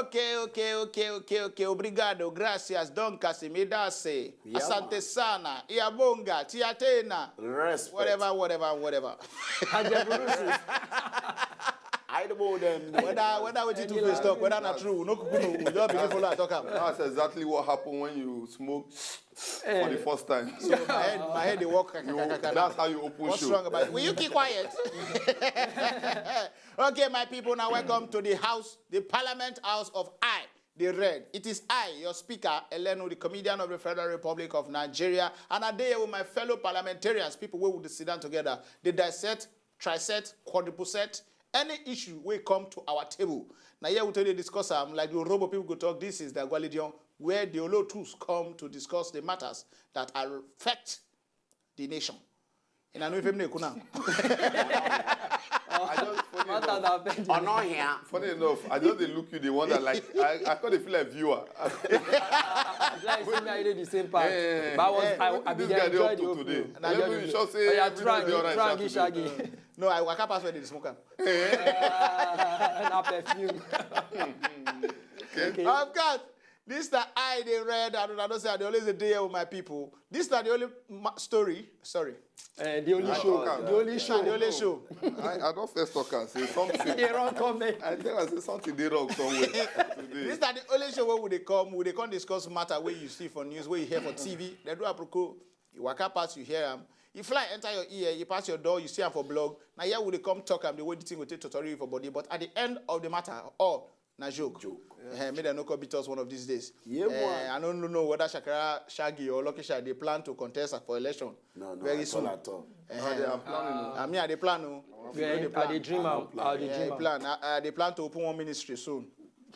Okay. Obrigado, gracias, don Casimidase. Asante sana, iabonga, tiatena. Respect. Whatever. I don't know them. Whether we two face talk, whether not true, no kukuno, we just begin follow talk am. That's exactly what happened when you smoke for the first time. So my head they walk. That's how you open What's show. wrong about it? Will you keep quiet? Okay, my people, now welcome to the house, the Parliament House of I, the Red. It is I, your speaker, Elenu, the comedian of the Federal Republic of Nigeria, and I day with my fellow parliamentarians, people who would sit down together. They dissect, trisect, quadruplect, any issue will come to our table. Now here we tell you discuss like the Robo people go talk. This is the Gwalidion, where the Olo tools come to discuss the matters that affect the nation. And I know if I'm not Funny enough, I just they look you, they wonder like I can't feel like viewer. Like I did the same part. But I began to enjoy the whole today. film. You should say Trangy, shaggy. No, I can't pass where they smoke. And perfume. Okay. Of course, this is the I they read. I don't say the always a day with my people. This is the only story. Sorry. The only show. The only show. The only show. I don't first talk and say something. They wrong comment. I think I say something they wrong somewhere today. This is the only show where they come discuss matter where you see for news, where you hear for TV. They do apropos. You walk up past, you hear them. You fly, enter your ear, you pass your door, you see them for blog. Now here will they come talk and the way the thing will take tutorial for body. But at the end of the matter, all na joke. Yeah. May they no come beat us one of these days. Yeah, I don't know whether Shaggy or Lucky Shaggy they plan to contest for election. No, very soon. At all. They are planning. I mean, they plan. They dream out. They plan to open one ministry soon.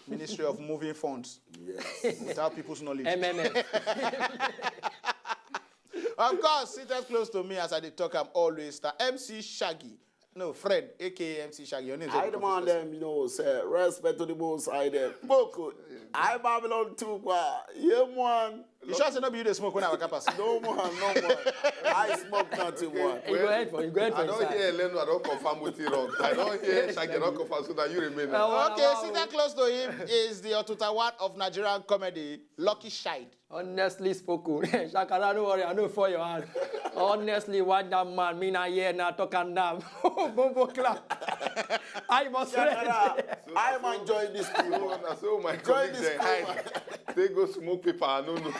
Ministry of Moving Funds. Yes. Without people's knowledge. MMF. Of course, seated close to me as I talk, I'm always the MC Shaggy. No, Fred, a.k.a. MC Shaggy. Your name is I demand them, say, respect to the most I them. Boko, I Babylon too, yeah, man. You sure say no be you the smoke when I walk past? No, man. I smoke nothing, man. You go ahead for I don't hear Elenu, I don't confirm with you wrong. I don't hear Shaggy, I don't confirm so that you remain. Okay, seated close to him is the Otutawan of Nigerian comedy, Lucky Shide. Honestly spoken, Shakara, don't worry, I know for your hand. Honestly, what that man mean I hear now talk and damn. Bombo clap. I must I'm enjoying this school. So my colleagues they hide. They go smoke paper, I don't know.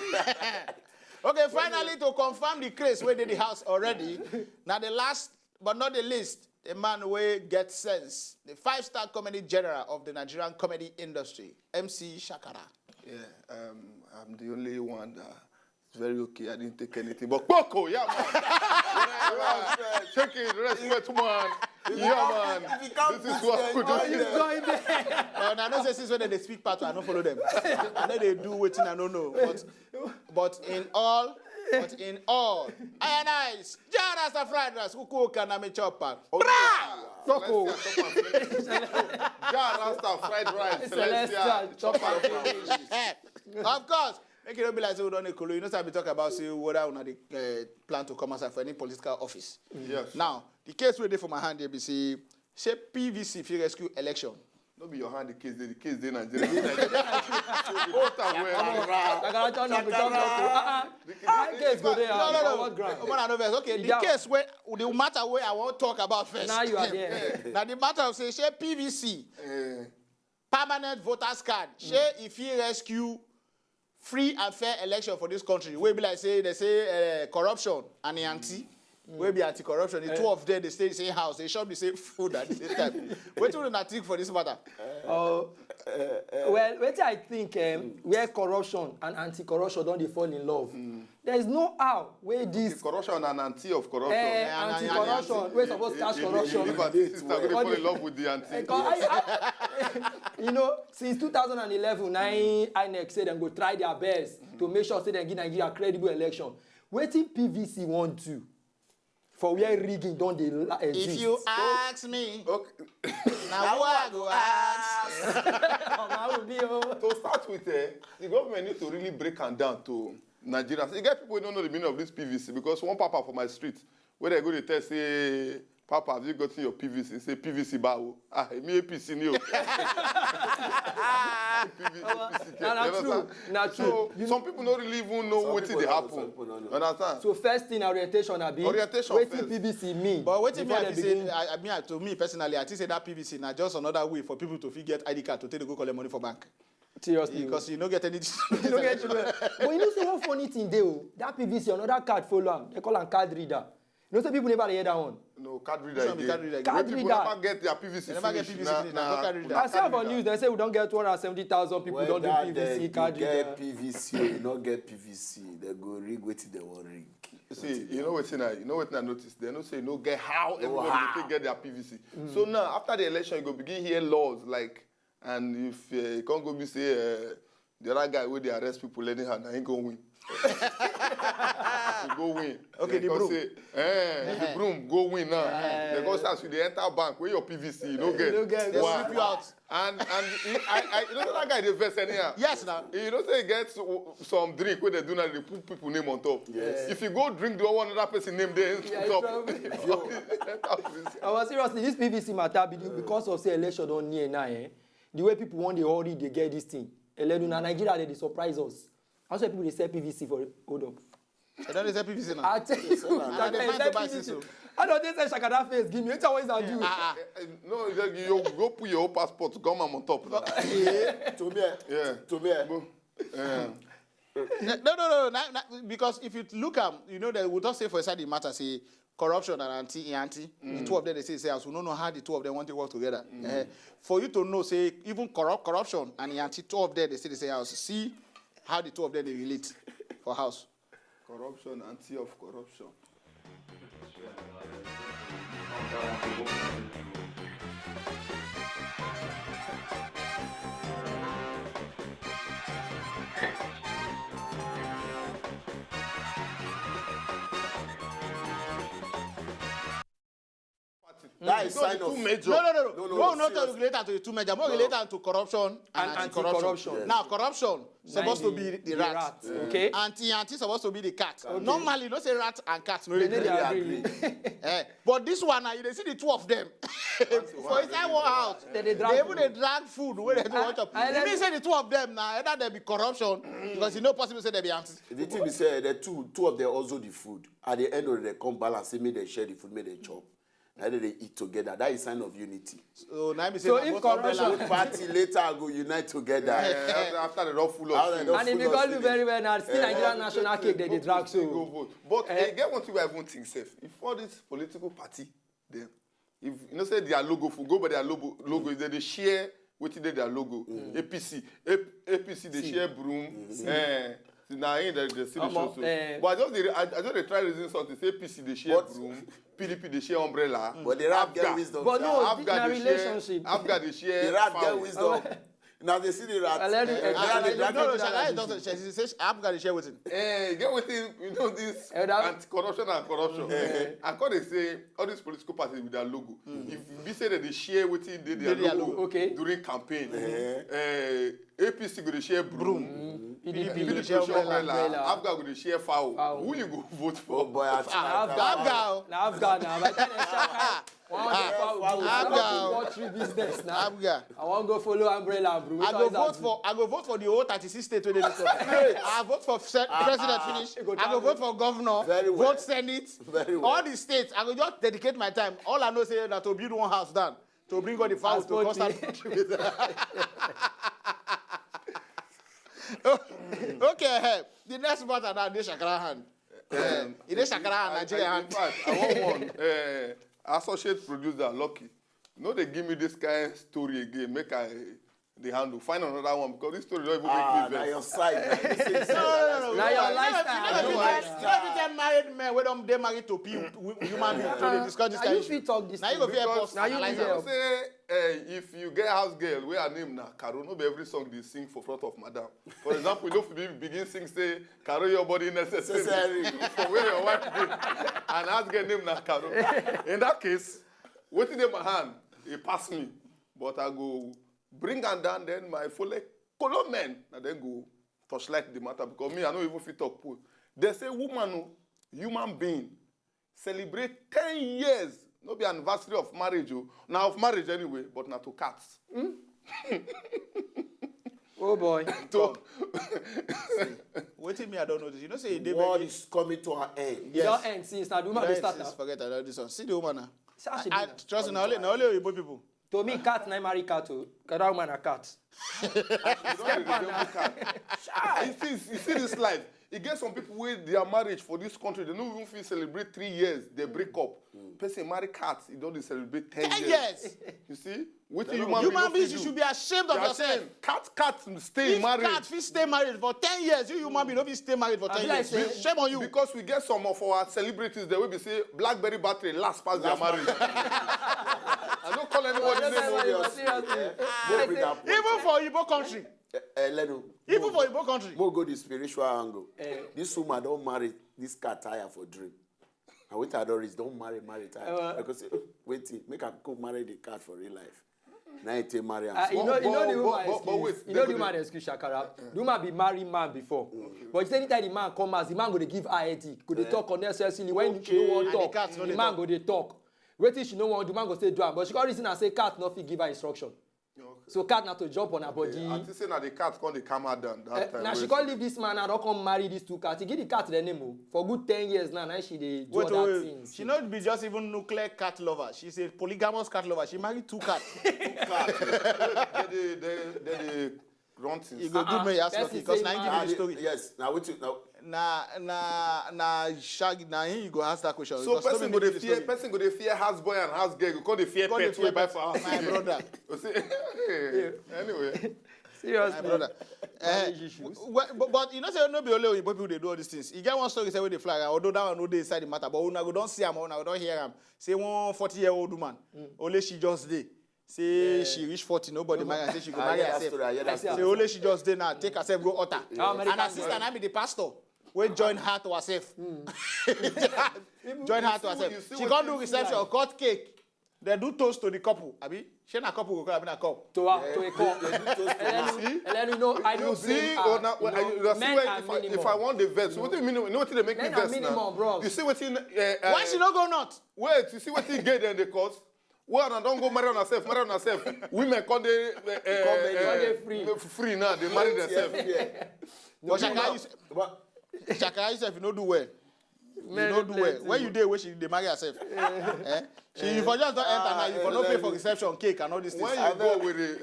Okay, finally to confirm the case where did the house already. Now the last but not the least, the man who gets sense, the 5-star comedy general of the Nigerian comedy industry, MC Shakara. Yeah, I'm the only one that's very okay. I didn't take anything. But Boko, yeah, man. Check it, respect, man. Yeah, man. This is what we do. And I know since when they speak part, I don't follow them. I know they do waiting, I don't know. But in all, Ionize, Jarasta fried rice, who cook and I'm a chopper. Boko. Jarasta fried rice, Celestial chopper. Of course. Make it be like we don't know. You know, we talk about whether they plan to come outside for any political office. Yes. Now, the case we did for my hand, they say PVC if you rescue election. Don't be your hand, the case they Nigeria. No. Okay, the case where the matter where I want to talk about first. Now you are there. Now the matter of say PVC, permanent voters card. If you rescue free and fair election for this country, we be like they say corruption and anti. We be anti-corruption. The two of them, they stay in the same house. They should be same food at the same time. What do you think for this matter? Well, what I think where corruption and anti-corruption don't they fall in love. There is no how where this corruption and anti of corruption. Anti-corruption. We're supposed to catch corruption. They fall in love with the anti. You know, since 2011, INEC said them go try their best to make sure they give Nigeria a credible election. Waiting PVC want to. For where rigging don't they exist. If you ask me, okay. Now I go ask. To start with, the government needs to really break them down to Nigeria. You get people who don't know the meaning of this PVC because one papa for my street, where they go to test, say, Papa, have you gotten your PVC? He say PVC bawo. Ah, me APC ni o. Not true. So some people don't really even know what they happen. Understand? So first thing orientation abi. Orientation Wetin first. PVC mean? But what me before I they say, begin- to me personally, I think say that PVC now just another way for people to get ID card to take go collect money for bank. Seriously. Because you don't get any. You don't get children. But you know say one funny thing dey o. That PVC another card follow am. They call am card reader. You know say people never hear that one. No, card reader Which one be again. card reader again? Card When people reader. never get their PVC They never get finish, PVC finish, na card reader. I see am for news. They say we don't get 270,000 people don't do PVC card reader. get PVC, you not get PVC. They go rig wetin they want rig. See, you know what I noticed? They don't say no get how everybody go take get their PVC. So now after the election, you go begin hear laws like, and if you can't go be say the other guy where they arrest people anyhow, now he go win. To go win. Okay, the broom. Say, the broom go win now. They go say as you dey enter bank where your PVC you don't get. You don't get. They Why? sweep you out. And you know that guy they vex anyhow. Yes, now. You know say he gets some drink where they do now they put people name on top. Yes. If you go drink the one other person name there Yeah, top. I was seriously this PVC matter because of say election don near now. The way people want the hurry they get this thing. Eledu na Nigeria they surprise us. How say people they sell PVC for hold up. They don't sell PVC now. I tell you, And they find sell to buy PVC. since so. I don't think say Shakada face give me. Which one is that do? No, you go put your whole passport, come on top. To me, Yeah. to me. Go. No. Because if you look at, you know, that we don't say for inside the matter, say corruption and anti. The two of them, they say, as we don't know how the two of them want to work together. For you to know, say, even corruption and anti, two of them, they say, see how the two of them, they relate for house. Corruption, anti of corruption. That is sign of two major. No, not related to the two major, more related to corruption and anti-corruption. anti-corruption. Yes. Now, corruption supposed to be the rat. Okay. Anti supposed to be the cat. Normally, don't say rat and cat. No, They they dey agree. But this one, now, you dey see the two of them. For inside one house, They they drag even food. they drag food where they do watch up. I You mean say the two of them now, either they be corruption, because you know possible say they be anti. The thing is, the two of them also the food. At the end of the day, come balance. Say, make they share the food, make they chop. Now they eat together. That is sign of unity. So now me say So na if both corruption- umbrella- Party later go unite together. After the rough full of After shit. the- And if you go do very well now, still Nigerian national cake they dey drag Go so. vote. But get one thing I even think safe. If all this political party, then if you know say their logo for go by their logo is that they share wetin dey their logo. APC they share broom. Now in the city show so. But I just dey try reason something. Say APC they share But- broom, PDP they share umbrella. But the rap get Afga- wisdom. But no, Afga na they relationship. share. Afga they share. The rat get fowl. wisdom. Now they see the rat. I let you- No, Shaka doesn't. She says I'm gonna share with him. Get with it, you know this Eh, that- anti-corruption and corruption. And quand they say all these political parties with their logo, if we say that they share within their logo okay. during campaign, APC go to share broom, PDP PDP go share umbrella, Afga go to share fowl. Who you go vote Oh for? boy, Abga. Na Afghan na by the time they shaka. Afghan. Poultry business now. Abga. I wan go follow umbrella bro. I go vote for the whole 36 states where they discuss. I vote for president finish. I go vote for governor. Very well. Vote senate. Very well. All the states. I go just dedicate my time. All I know say that to build one house down. To bring all the fowls to constant contribute. Okay, the next matter now, they Shakara hand. It is Shakara hand, Nigeria In hand. fact, I want one associate producer, Lucky. No, they give me this kind of story again. Make the handle. Find another one because this story don't even now make me your vex. side. No. Now your lifestyle. You know, married men when they married to human beings to dey discuss this Now kind you of fit issue. talk this Now you go thing. fear Because post. now you analyze be am. there. Say if you get house girl wey her name na Caro, no be every song they sing for front of madam. For example, you know begin sing say Caro your body necessary for where your wife dey, and house girl name na Caro. In that case, wetin dey my hand, e pass me, but I go bring am down. Then my follow men, and then go torchlight the matter because me I no even fit talk put. They say woman, human being, celebrate 10 years No be anniversary of marriage, now of marriage anyway, but not to cats. Oh boy. Wait till me, I don't know this. You know, say The world is coming to an end. It don't end since now. The woman dey start now. Forget about this one. See the woman now. I Trust me, now only Igbo people. To me, cat na marry cat o. Kada woman a cat. You don't resemble cat. You see this life. You get some people with their marriage for this country, they don't even feel celebrate 3 years, they break up. Person marry cats, you don't celebrate 10 years. You see? With Human beings, you should be ashamed of yourself. Cats stay married. If cat stay married for 10 years, you human being don't stay married for 10 years. Shame on you. Because we get some of our celebrities, they will be say BlackBerry battery last past their marriage. I don't call anyone the name. Even for Igbo country. Even for Igbo country. More go the spiritual angle. This woman don't marry this cat tire for dream. And with Adoris, don't marry tire. Because wait, make her go marry the cat for real life. Now you marry her. You know the woman excuse. You know the woman excuse Shakara. The woman be married man before. But anytime the man come as the man go to give her headache. Go to talk unnecessarily when she don't want talk. The man go to talk. Wait till she no want, the man go say do am. But she got reason and say cat not fit give her instruction. So cat not to jump on her body. I think say na the cat come dey calm her down that time. Now she can't leave this man and don't come marry these two cats. He give the cat the name for good 10 years now. Now she dey do other things. She not be just even nuclear cat lover. She's a polygamous cat lover. She married 2 cats. They run things. You go do me ask lucky because now you give me the story. Yes, now what you now. Shaggy, now you go ask that question. So person go dey fear house boy and house girl. Go dey fear pet wey buy for house. My brother. Anyway. Seriously. My brother. But you know, say no be only people they do all these things. You get one story say where they flag, although that one no dey inside the matter, but una go don't see him, una go don't hear him. Say one 40-year-old woman, only she just dey. Say she reach 40, nobody marry and say she go marry herself. Say only she just dey now, take herself go utter. And her sister now be the pastor. We join her to herself. Join her to herself. She can't do reception, cut cake. They do toast to the couple. Abi, she na couple go come in a cup. To a cup. And then you know, I don't see. If I want the vet, so what do you mean? You know what they make me vest now? Bro. You see what in? Why she not go not? Wait, you see what he get in the course? Well, I don't go marry on herself. Women come free now. They marry themselves. But Shakara yourself, you know do well. You don't do well. When you did, where she they marry herself. She for just don't enter now. You for no pay for reception, cake, and all these things. When you go with it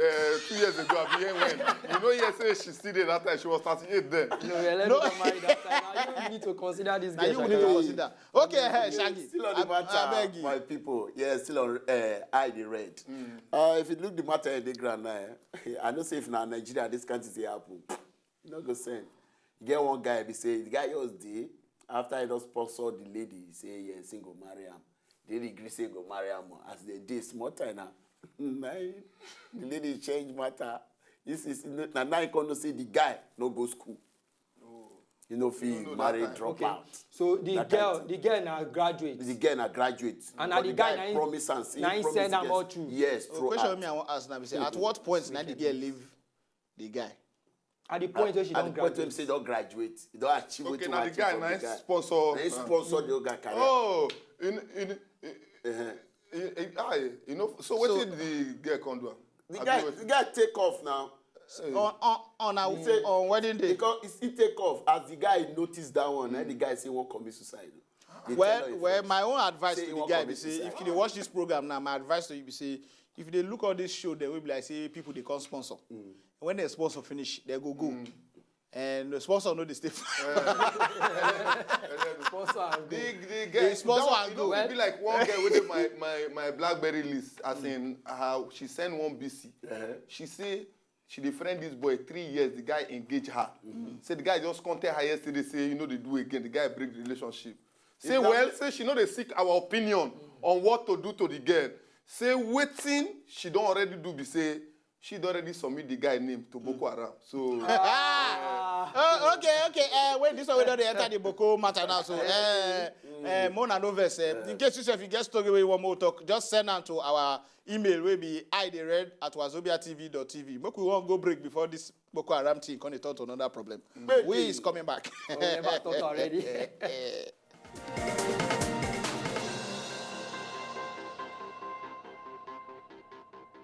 2 years ago, I began when you know, yes, she still did that time. She was 38 then. No, marry that time. Now you need to consider this. Now you need to consider. Okay, Shaggy. Still on the matter, my people. Yeah, still on DEY RED. If you look the matter in the ground now, I know say if now Nigeria this can't see happen. You know go send. You get one guy, he say the guy just did. After he just sponsored the lady, he say, yes, he go marry him. They agree say go marry him. As they did, small time now. The lady change matter. This is now you can say the guy no go school. You know, feel marry, drop out. So the girl now graduate. The girl now graduate. And now the guy promise and say, now he send them all through. Yes, the question me I want to ask now is, at what point now the girl leave the guy? At the point where she don't graduate. At the point where say don't graduate. You don't achieve what you want. Okay, now the guy nice sponsor. They sponsor the guy career. Oh, you know, so what did the girl come do? The guy take off now. On wedding day. Because he take off. As the guy noticed that one, the guy say won't commit suicide. Well, my own advice to the guy be say, if you watch this program now, my advice to you be say, if they look at this show, they will be like, say, people they can't sponsor. When the sponsor finish, they go. And the sponsor know the stay. The sponsor and go. It be like one girl with my BlackBerry list. As in, how she sent one BC. She say she defriend this boy 3 years. The guy engage her. Say the guy just contact her yesterday. Say you know they do again. The guy break the relationship. Say say she know they seek our opinion on what to do to the girl. Say waiting she don't already do. Be say. She already submit the guy name to Boko Haram. So okay. Wait, this one we don't enter the Boko matter now. So Mona Noves. In case you get story where you want more talk, just send them to our email. Will be DEY@wazobiatv.tv. Make we won't go break before this Boko Haram thing can talk to another problem. We is coming back. We never thought already.